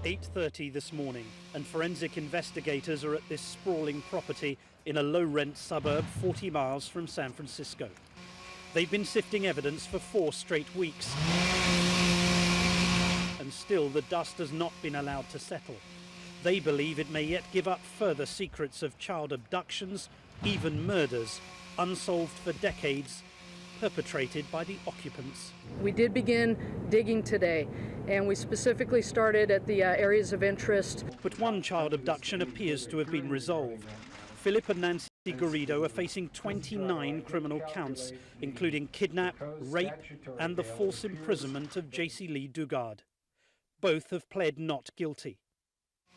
8:30 this morning, and forensic investigators are at this sprawling property in a low-rent suburb 40 miles from San Francisco. They've been sifting evidence for 4 straight weeks, and still the dust has not been allowed to settle. They believe it may yet give up further secrets of child abductions, even murders, unsolved for decades, perpetrated by the occupants. We did begin digging today, and we specifically started at the areas of interest. But one child abduction appears to have been resolved. Philip and Nancy Garrido are facing 29 criminal counts, including kidnap, rape, and the false imprisonment of J.C. Lee Dugard. Both have pled not guilty.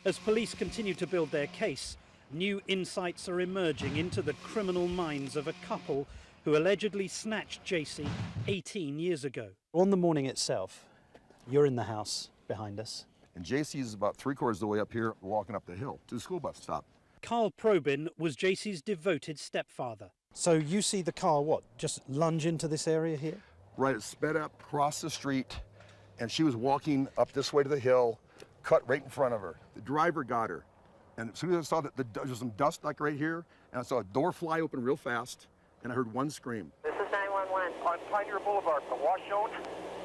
As police continue to build their case, new insights are emerging into the criminal minds of a couple who allegedly snatched J.C. 18 years ago. On the morning itself, you're in the house behind us. And J.C. is about 3/4 of the way up here, walking up the hill to the school bus stop. Carl Probin was J.C.'s devoted stepfather. So you see the car, what, just lunge into this area here? Right, it sped up, crossed the street, and she was walking up this way to the hill, cut right in front of her. The driver got her, and as soon as I saw that there was some dust like right here, and I saw a door fly open real fast, and I heard one scream. This is 911. On Pioneer Boulevard, the wash zone.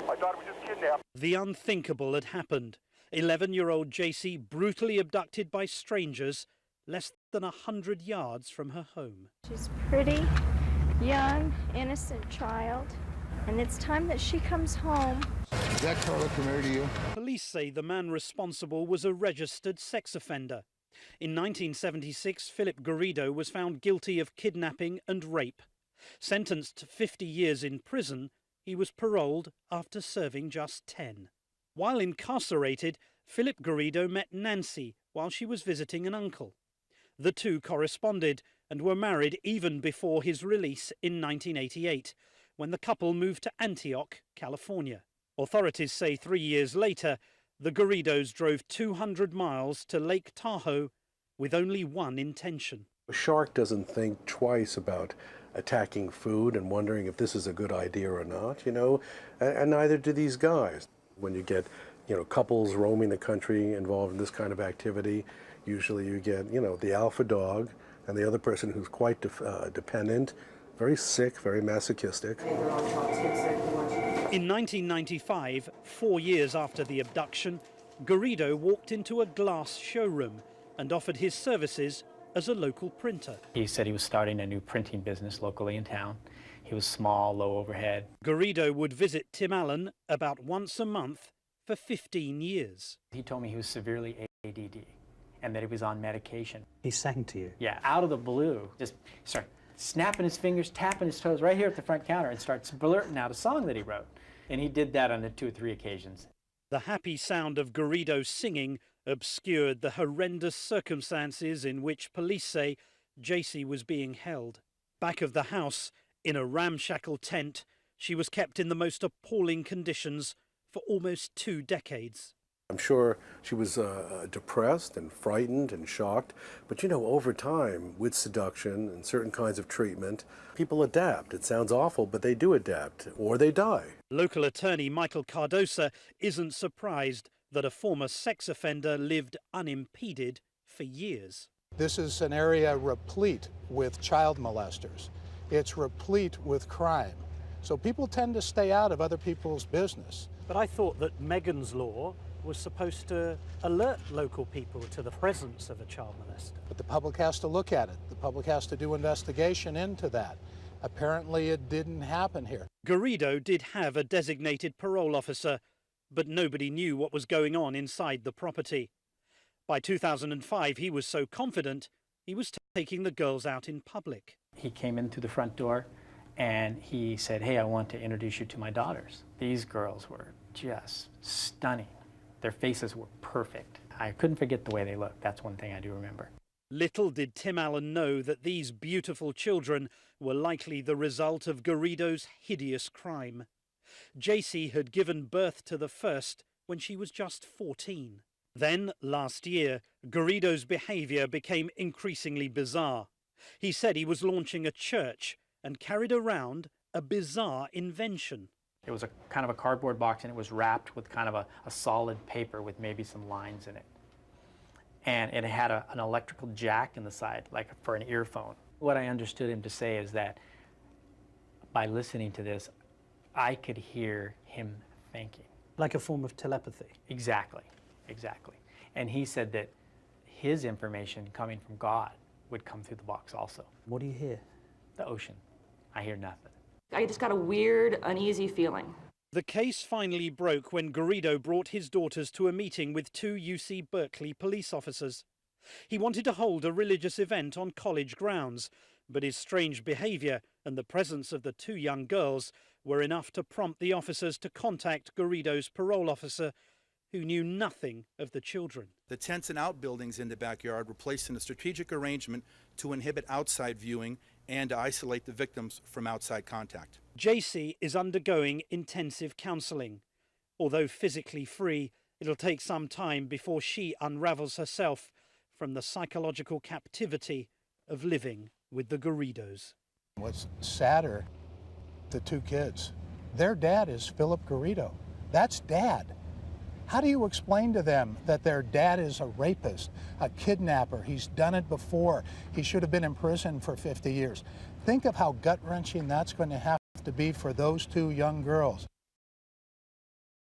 My daughter was just kidnapped. The unthinkable had happened. 11-year-old J.C. brutally abducted by strangers less than 100 yards from her home. She's pretty, young, innocent child, and it's time that she comes home. Is that car look familiar to you? Police say the man responsible was a registered sex offender. In 1976, Philip Garrido was found guilty of kidnapping and rape. Sentenced to 50 years in prison, he was paroled after serving just 10. While incarcerated, Philip Garrido met Nancy while she was visiting an uncle. The two corresponded and were married even before his release in 1988, when the couple moved to Antioch, California. Authorities say 3 years later, the Garridos drove 200 miles to Lake Tahoe with only one intention. A shark doesn't think twice about attacking food and wondering if this is a good idea or not, and neither do these guys. When you get, couples roaming the country involved in this kind of activity, usually you get, the alpha dog and the other person who's quite dependent, very sick, very masochistic. In 1995, 4 years after the abduction, Garrido walked into a glass showroom and offered his services as a local printer. He said he was starting a new printing business locally in town. He was small, low overhead. Garrido would visit Tim Allen about once a month for 15 years. He told me he was severely ADD and that he was on medication. He sang to you? Yeah, out of the blue. Just started snapping his fingers, tapping his toes right here at the front counter and starts blurting out a song that he wrote. And he did that on 2 or 3 occasions. The happy sound of Garrido singing obscured the horrendous circumstances in which police say J.C. was being held. Back of the house, in a ramshackle tent, she was kept in the most appalling conditions for almost 2 decades. I'm sure she was depressed and frightened and shocked, but over time, with seduction and certain kinds of treatment, people adapt. It sounds awful, but they do adapt, or they die. Local attorney Michael Cardosa isn't surprised that a former sex offender lived unimpeded for years. This is an area replete with child molesters. It's replete with crime. So people tend to stay out of other people's business. But I thought that Megan's Law was supposed to alert local people to the presence of a child molester. But the public has to look at it. The public has to do investigation into that. Apparently it didn't happen here. Garrido did have a designated parole officer, but nobody knew what was going on inside the property. By 2005, he was so confident he was taking the girls out in public. He came in through the front door and he said, "Hey, I want to introduce you to my daughters." These girls were just stunning. Their faces were perfect. I couldn't forget the way they looked. That's one thing I do remember. Little did Tim Allen know that these beautiful children were likely the result of Garrido's hideous crime. J.C. had given birth to the first when she was just 14. Then, last year, Garrido's behavior became increasingly bizarre. He said he was launching a church and carried around a bizarre invention. It was a kind of a cardboard box, and it was wrapped with kind of a solid paper with maybe some lines in it. And it had an electrical jack in the side, like for an earphone. What I understood him to say is that by listening to this, I could hear him thinking. Like a form of telepathy. Exactly, exactly. And he said that his information coming from God would come through the box also. What do you hear? The ocean. I hear nothing. I just got a weird, uneasy feeling. The case finally broke when Garrido brought his daughters to a meeting with 2 UC Berkeley police officers. He wanted to hold a religious event on college grounds, but his strange behaviour and the presence of the 2 young girls were enough to prompt the officers to contact Garrido's parole officer, who knew nothing of the children. The tents and outbuildings in the backyard were placed in a strategic arrangement to inhibit outside viewing and to isolate the victims from outside contact. JC is undergoing intensive counselling. Although physically free, it'll take some time before she unravels herself from the psychological captivity of living with the Garridos. What's sadder, the 2 kids, their dad is Philip Garrido. That's Dad. How do you explain to them that their dad is a rapist, a kidnapper? He's done it before. He should have been in prison for 50 years. Think of how gut-wrenching that's going to have to be for those 2 young girls.